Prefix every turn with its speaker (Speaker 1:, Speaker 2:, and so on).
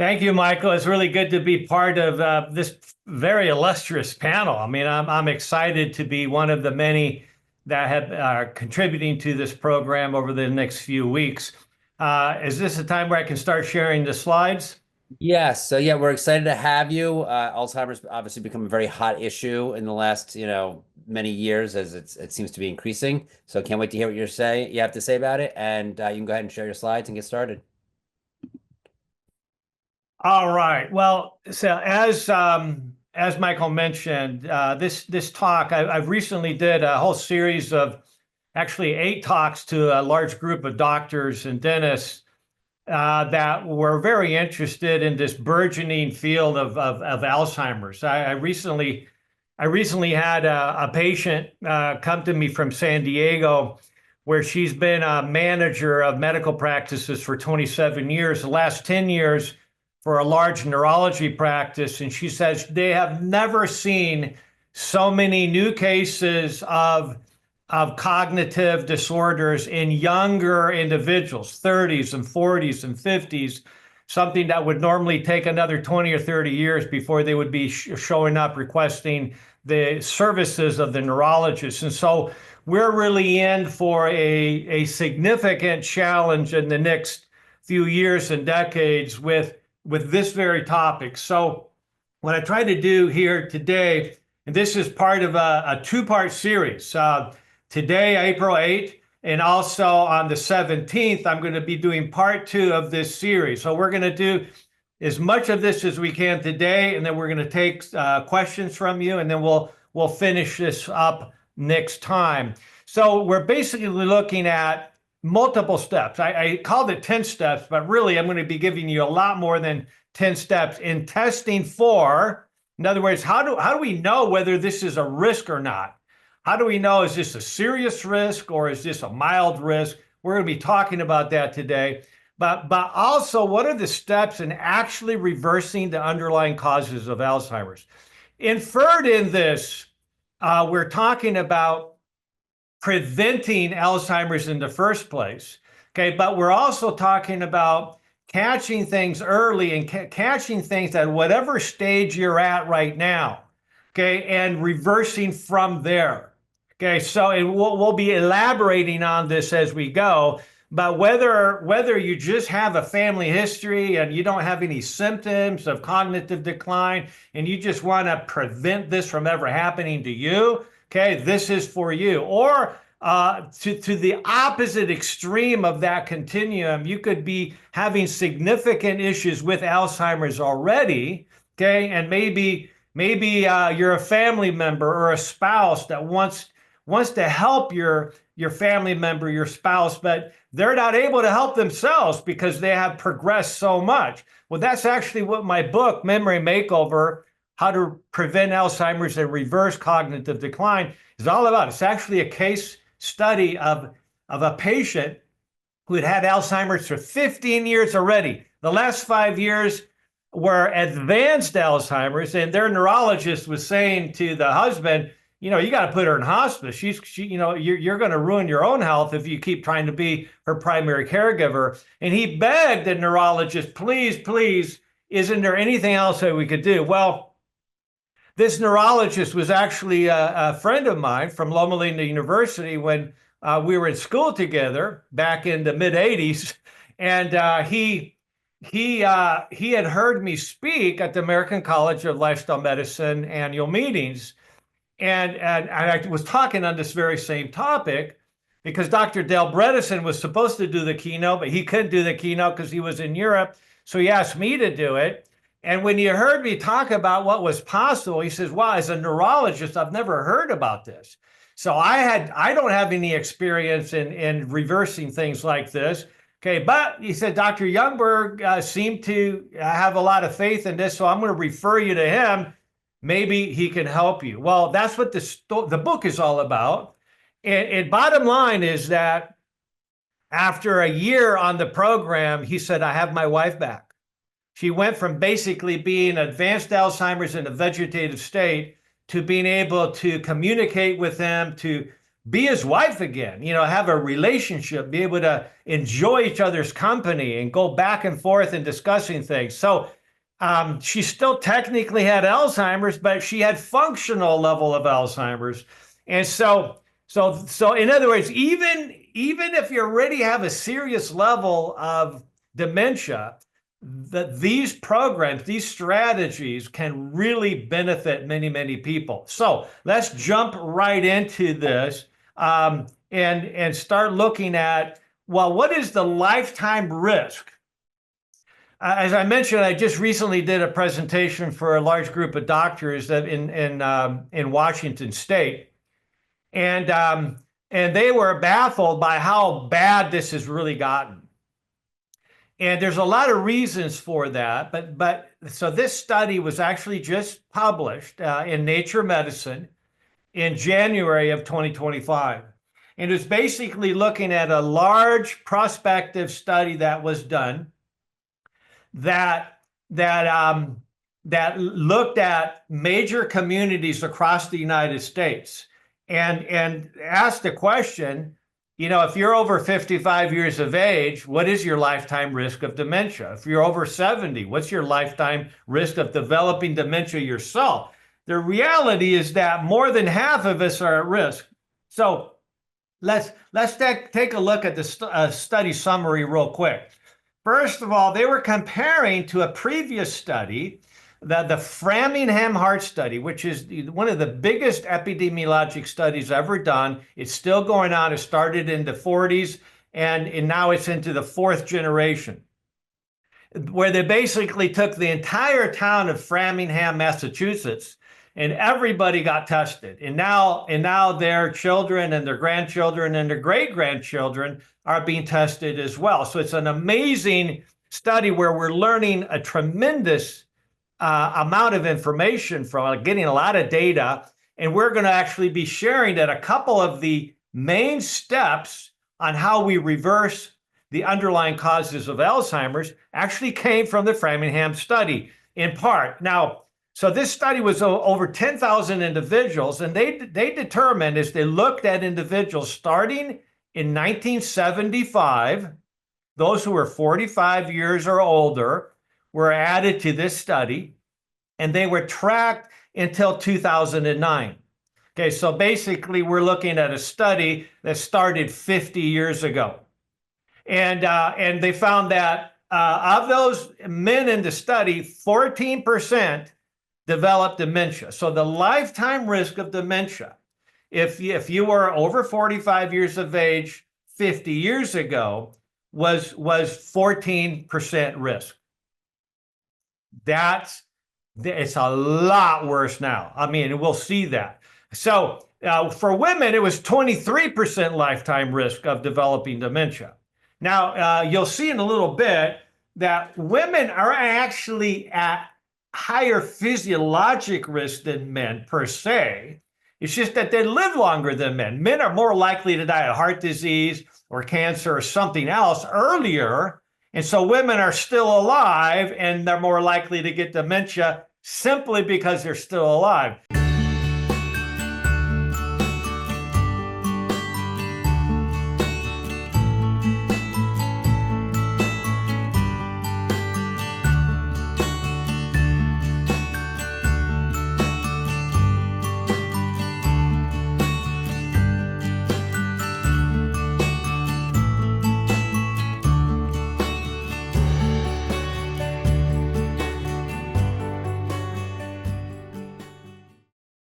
Speaker 1: Thank you, Michael. It's really good to be part of this very illustrious panel. I mean, I'm excited to be one of the many that have are contributing to this program over the next few weeks. Is this a time where I can start sharing the slides?
Speaker 2: Yes, so yeah, we're excited to have you. Alzheimer's obviously become a very hot issue in the last, many years as it seems to be increasing. So can't wait to hear what you have to say about it, and you can go ahead and share your slides and get started.
Speaker 1: All right. Well, so as Michael mentioned, this talk I've recently did a whole series of actually 8 talks to a large group of doctors and dentists that were very interested in this burgeoning field of Alzheimer's. I recently had a patient come to me from San Diego, where she's been a manager of medical practices for 27 years, the last 10 years for a large neurology practice. And she says they have never seen so many new cases of cognitive disorders in younger individuals, 30s and 40s and 50s, something that would normally take another 20 or 30 years before they would be showing up requesting the services of the neurologist. And so we're really in for a significant challenge in the next few years and decades with this very topic. So what I try to do here today, and this is part of a two-part series. Today, April 8th, and also on the 17th, I'm going to be doing part 2 of this series. So we're going to do as much of this as we can today, and then we're going to take questions from you, and then we'll finish this up next time. So we're basically looking at multiple steps. I called it 10 steps, but really I'm going to be giving you a lot more than 10 steps in testing for, in other words, how do we know whether this is a risk or not? How do we know, is this a serious risk or is this a mild risk? We're going to be talking about that today. But also, what are the steps in actually reversing the underlying causes of Alzheimer's? Inferred in this, we're talking about preventing Alzheimer's in the first place. Okay, but we're also talking about catching things early and catching things at whatever stage you're at right now. Okay, and reversing from there. Okay, so we'll be elaborating on this as we go, but whether you just have a family history and you don't have any symptoms of cognitive decline and you just want to prevent this from ever happening to you, okay, this is for you. Or to the opposite extreme of that continuum, you could be having significant issues with Alzheimer's already, okay, and maybe you're a family member or a spouse that wants to help your family member, your spouse, but they're not able to help themselves because they have progressed so much. Well, that's actually what my book, Memory Makeover, How to Prevent Alzheimer's and Reverse Cognitive Decline, is all about. It's actually a case study of a patient who had Alzheimer's for 15 years already. The last 5 years were advanced Alzheimer's, and their neurologist was saying to the husband, you got to put her in hospice. You're going to ruin your own health if you keep trying to be her primary caregiver. And he begged the neurologist, please, isn't there anything else that we could do? Well, this neurologist was actually a friend of mine from Loma Linda University when we were in school together back in the mid 80s. And he had heard me speak at the American College of Lifestyle Medicine annual meetings. And I was talking on this very same topic because Dr. Dale Bredesen was supposed to do the keynote, but he couldn't do the keynote because he was in Europe. So he asked me to do it. And when he heard me talk about what was possible, he says, wow, as a neurologist, I've never heard about this. So I don't have any experience in reversing things like this. Okay, but he said, Dr. Youngberg seemed to have a lot of faith in this, so I'm going to refer you to him. Maybe he can help you. Well, that's what the book is all about. And bottom line is that after a year on the program, he said, I have my wife back. She went from basically being advanced Alzheimer's in a vegetative state to being able to communicate with him, to be his wife again, have a relationship, be able to enjoy each other's company and go back and forth and discussing things. So she still technically had Alzheimer's, but she had functional level of Alzheimer's. And so in other words, even if you already have a serious level of dementia, these programs, these strategies can really benefit many, many people. So let's jump right into this and start looking at, well, what is the lifetime risk? As I mentioned, I just recently did a presentation for a large group of doctors that in Washington State, and they were baffled by how bad this has really gotten. And there's a lot of reasons for that, but so this study was actually just published in Nature Medicine in January of 2025. And it's basically looking at a large prospective study that was done that looked at major communities across the United States and asked the question, if you're over 55 years of age, what is your lifetime risk of dementia? If you're over 70, what's your lifetime risk of developing dementia yourself? The reality is that more than half of us are at risk. So let's take a look at the study summary real quick. First of all, they were comparing to a previous study, the Framingham Heart Study, which is one of the biggest epidemiologic studies ever done. It's still going on. It started in the 40s, and now it's into the fourth generation, where they basically took the entire town of Framingham, Massachusetts, and everybody got tested. And now their children and their grandchildren and their great-grandchildren are being tested as well. So it's an amazing study where we're learning a tremendous amount of information from getting a lot of data, and we're going to actually be sharing that a couple of the main steps on how we reverse the underlying causes of Alzheimer's actually came from the Framingham study in part. Now, so this study was over 10,000 individuals, and they determined, as they looked at individuals starting in 1975, those who were 45 years or older were added to this study, and they were tracked until 2009. Okay, so basically we're looking at a study that started 50 years ago. And they found that of those men in the study, 14% developed dementia. So the lifetime risk of dementia, if you were over 45 years of age 50 years ago, was 14% risk. It's a lot worse now. I mean, we'll see that. So for women, it was 23% lifetime risk of developing dementia. Now, you'll see in a little bit that women are actually at higher physiologic risk than men per se. It's just that they live longer than men. Men are more likely to die of heart disease or cancer or something else earlier. And so women are still alive and they're more likely to get dementia simply because they're still alive.